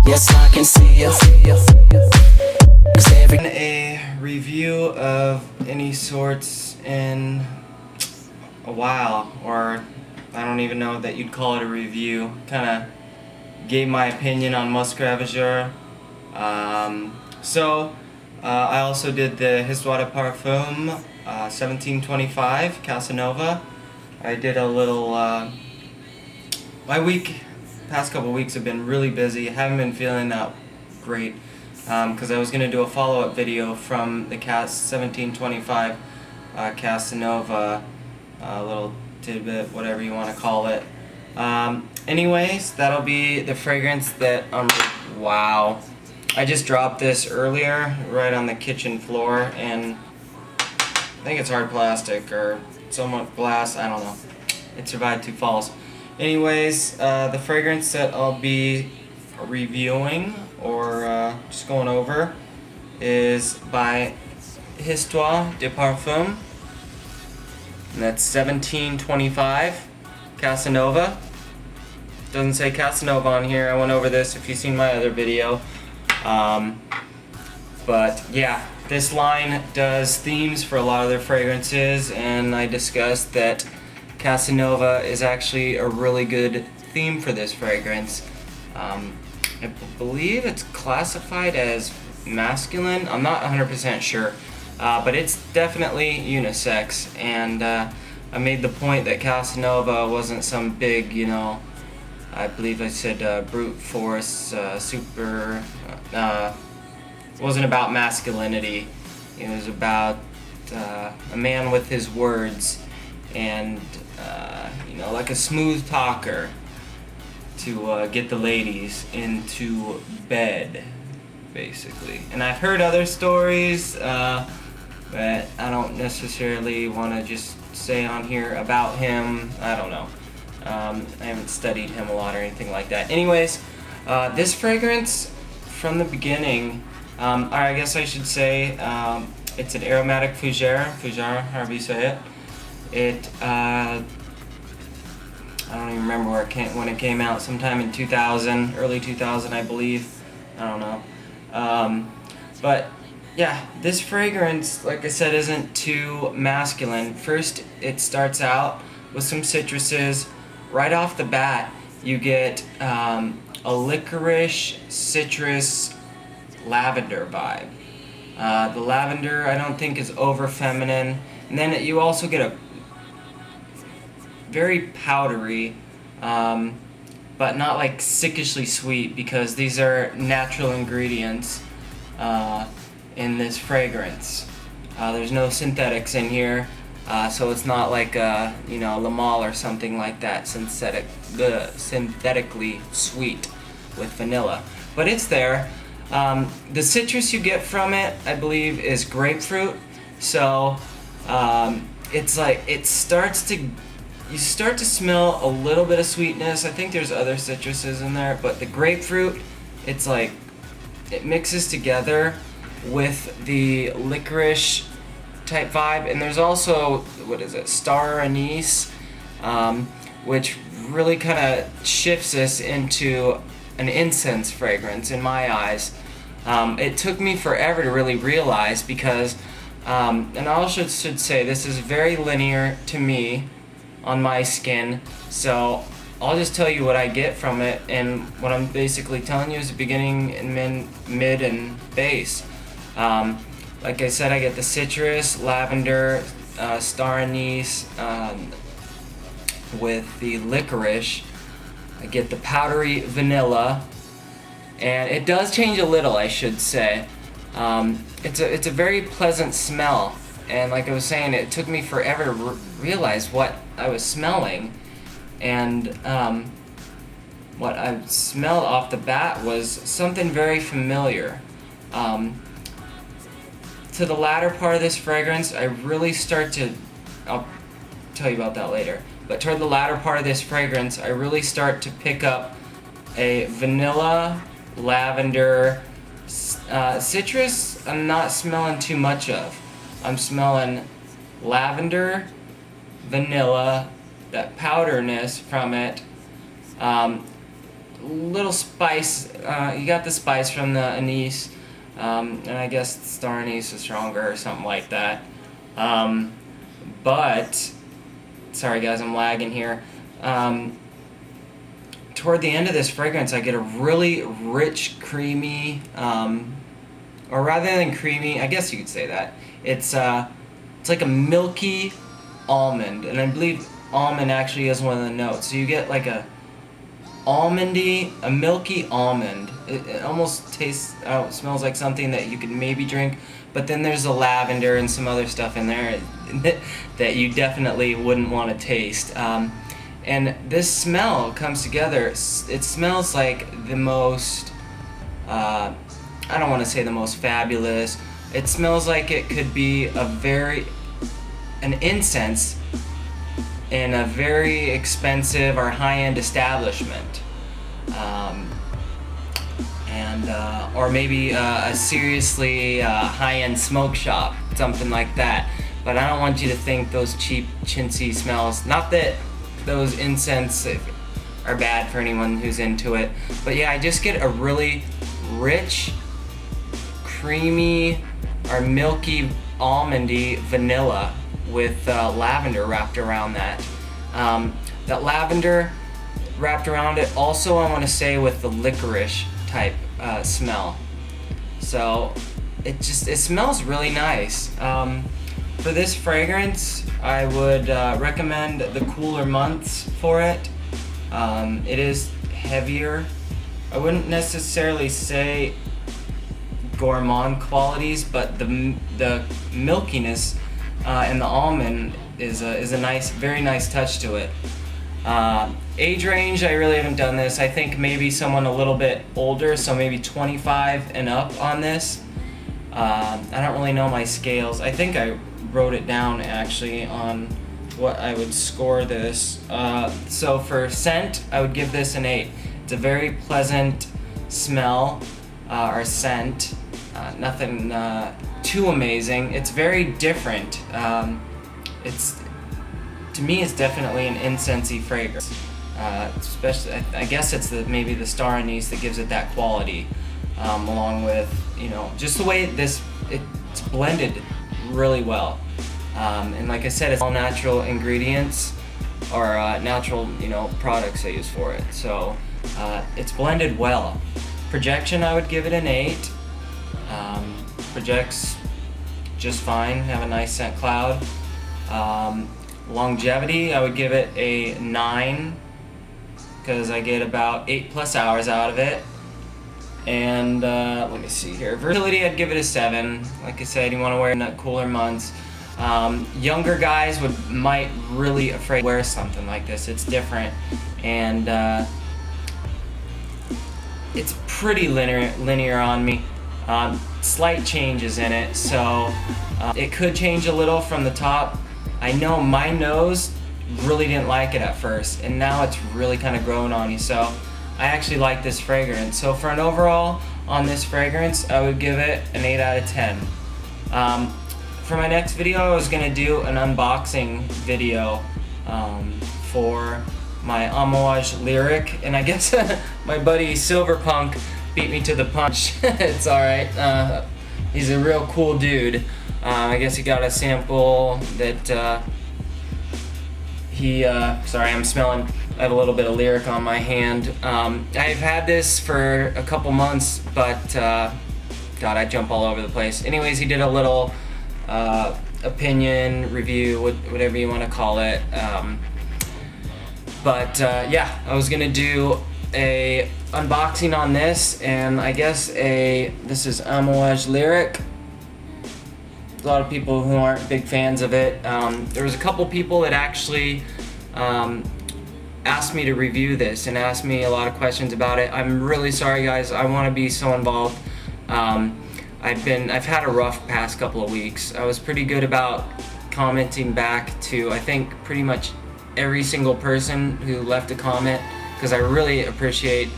Yes, I can see you. A review of any sorts in a while, or I don't even know that you'd call it a review. Kind of gave my opinion on Muscravageur. I also did the Histoires De Parfum 1725 Casanova. I did a little. Past couple weeks have been really busy. I haven't been feeling that great because I was going to do a follow-up video from the 1725 Casanova, little tidbit, whatever you want to call it. Anyways, that'll be the fragrance that wow. I just dropped this earlier right on the kitchen floor, and I think it's hard plastic or somewhat glass, I don't know. It survived 2 falls. Anyways, the fragrance that I'll be reviewing or just going over is by Histoires De Parfum, and that's 1725 Casanova. Doesn't say Casanova on here. I went over this if you've seen my other video. But yeah, this line does themes for a lot of their fragrances, and I discussed that Casanova is actually a really good theme for this fragrance. I believe it's classified as masculine. I'm not 100% sure, but it's definitely unisex, and I made the point that Casanova wasn't some big, I believe I said brute force, wasn't about masculinity. It was about a man with his words, and like a smooth talker to get the ladies into bed, basically. And I've heard other stories that I don't necessarily want to just say on here about him. I don't know. I haven't studied him a lot or anything like that. Anyways, this fragrance from the beginning, or I guess I should say, it's an aromatic fougere, however you say it. It, I don't even remember when it came out, sometime in 2000, early 2000 I believe, I don't know. But yeah, this fragrance, like I said, isn't too masculine. First, it starts out with some citruses. Right off the bat, you get a licorice, citrus, lavender vibe. The lavender I don't think is over feminine, and then you also get a very powdery, but not like sickishly sweet, because these are natural ingredients in this fragrance. There's no synthetics in here, so it's not like La Male or something like that, synthetically sweet with vanilla. But it's there. The citrus you get from it, I believe, is grapefruit. So it's like you start to smell a little bit of sweetness. I think there's other citruses in there, but the grapefruit, it's like it mixes together with the licorice type vibe. And there's also, star anise, which really kind of shifts this into an incense fragrance in my eyes. It took me forever to really realize, because and I also should say this is very linear to me on my skin, so I'll just tell you what I get from it, and what I'm basically telling you is the beginning and mid and base. Like I said, I get the citrus, lavender, star anise with the licorice. I get the powdery vanilla, and it does change a little, I should say. It's a very pleasant smell, and like I was saying, it took me forever to realize what I was smelling, and what I smelled off the bat was something very familiar. To the latter part of this fragrance, I really I'll tell you about that later, but toward the latter part of this fragrance, I really start to pick up a vanilla, lavender, citrus I'm not smelling too much of. I'm smelling lavender, vanilla, that powderness from it, little spice. You got the spice from the anise, and I guess star anise is stronger or something like that. But sorry guys, I'm lagging here. Toward the end of this fragrance, I get a really rich, creamy, or rather than creamy, I guess you could say that. It's like a milky almond, and I believe almond actually is one of the notes. So you get like a milky almond. It almost tastes, smells like something that you could maybe drink, but then there's the lavender and some other stuff in there that you definitely wouldn't want to taste. And this smell comes together. It smells like the most, I don't want to say the most fabulous. It smells like it could be an incense in a very expensive or high-end establishment. Or maybe a seriously high-end smoke shop, something like that. But I don't want you to think those cheap, chintzy smells. Not that those incense are bad for anyone who's into it. But yeah, I just get a really rich, creamy, or milky, almondy vanilla with lavender wrapped around that. That lavender wrapped around it also, I want to say, with the licorice type smell. So it smells really nice. For this fragrance, I would recommend the cooler months for it. It is heavier. I wouldn't necessarily say gourmand qualities, but the milkiness and the almond is a nice, very nice touch to it. Age range, I really haven't done this. I think maybe someone a little bit older, so maybe 25 and up on this. I don't really know my scales. I think I wrote it down actually on what I would score this. So for scent, I would give this an 8. It's a very pleasant smell or scent. Nothing too amazing. It's very different. To me, it's definitely an incensey fragrance. Especially, I guess it's maybe the star anise that gives it that quality, along with, just the way it's blended really well. And like I said, it's all natural ingredients or natural, products I use for it. So it's blended well. Projection, I would give it an 8. Projects just fine. Have a nice scent cloud. Longevity, I would give it a 9 because I get about 8+ hours out of it. And let me see here. Versatility, I'd give it a 7. Like I said, you want to wear it in the cooler months. Younger guys might really afraid to wear something like this. It's different, and it's pretty linear on me. Slight changes in it, so it could change a little from the top. I know my nose really didn't like it at first, and now it's really kind of growing on you, so I actually like this fragrance. So for an overall on this fragrance, I would give it an 8 out of 10. For my next video, I was going to do an unboxing video for my Amouage Lyric, and I guess my buddy Silverpunk beat me to the punch. It's alright. He's a real cool dude. I guess he got a sample that sorry, I'm smelling. I have a little bit of Lyric on my hand. I've had this for a couple months, but God, I jump all over the place. Anyways, he did a little opinion review, whatever you want to call it. Yeah, I was gonna do a unboxing on this, and I guess this is Amouage Lyric. A lot of people who aren't big fans of it. There was a couple people that actually asked me to review this and asked me a lot of questions about it. I'm really sorry, guys. I want to be so involved. I've had a rough past couple of weeks. I was pretty good about commenting back to, I think, pretty much every single person who left a comment, because I really appreciate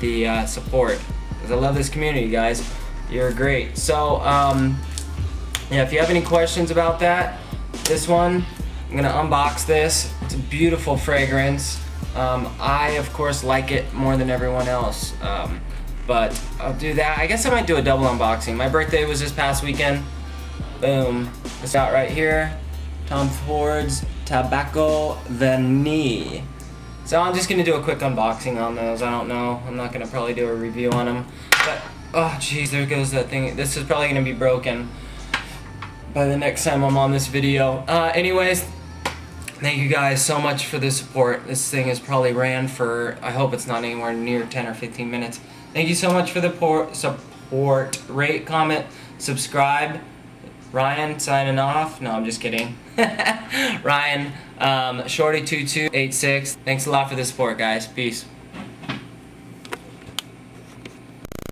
the support, because I love this community, guys. You're great. So yeah, if you have any questions about this one, I'm gonna unbox this. It's a beautiful fragrance. I, of course, like it more than everyone else. But I'll do that. I guess I might do a double unboxing. My birthday was this past weekend. Boom. It's out right here. Tom Ford's Tobacco Vanille. So I'm just gonna do a quick unboxing on those. I don't know. I'm not gonna probably do a review on them. But, oh jeez, there goes that thing. This is probably gonna be broken by the next time I'm on this video. Anyways, thank you guys so much for the support. This thing has probably ran for, I hope it's not anywhere near 10 or 15 minutes. Thank you so much for the support. Rate, comment, subscribe. Ryan signing off. No, I'm just kidding. Ryan, Shorty2286. Thanks a lot for the support, guys. Peace.